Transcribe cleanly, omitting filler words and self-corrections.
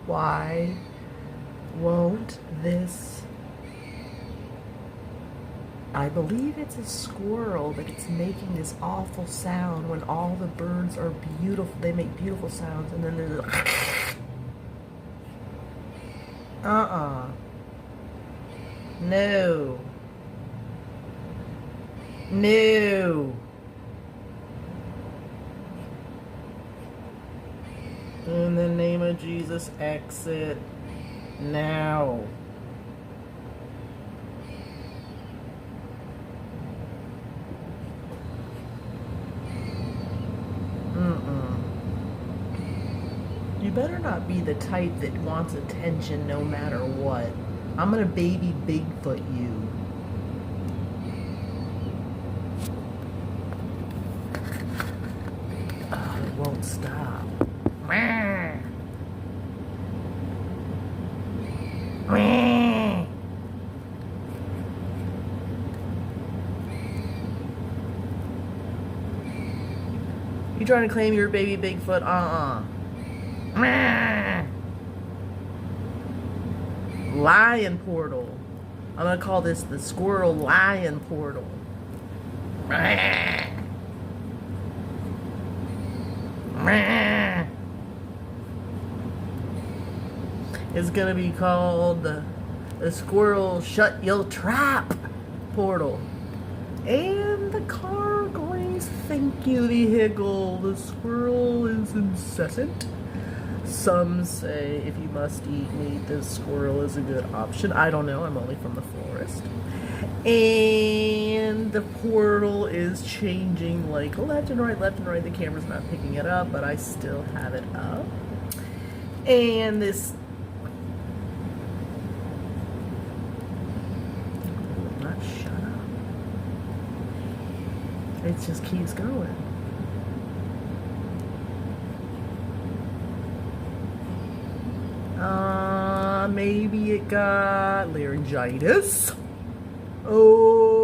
Why won't this... I believe it's a squirrel that it's making this awful sound when all the birds are beautiful. They make beautiful sounds, and then there's a no. No. In the name of Jesus, exit now. You better not be the type that wants attention no matter what. I'm gonna baby Bigfoot you. Oh, it won't stop. You trying to claim your baby Bigfoot? Lion portal. I'm gonna call this the squirrel lion portal. It's gonna be called the squirrel shut your trap portal. And the Carglass, thank you, vehicle. The squirrel is incessant. Some say if you must eat meat, this squirrel is a good option. I don't know, I'm only from the forest. And the portal is changing like left and right, left and right. The camera's not picking it up, but I still have it up. And this... will not shut up. It just keeps going. Maybe it got laryngitis. Oh.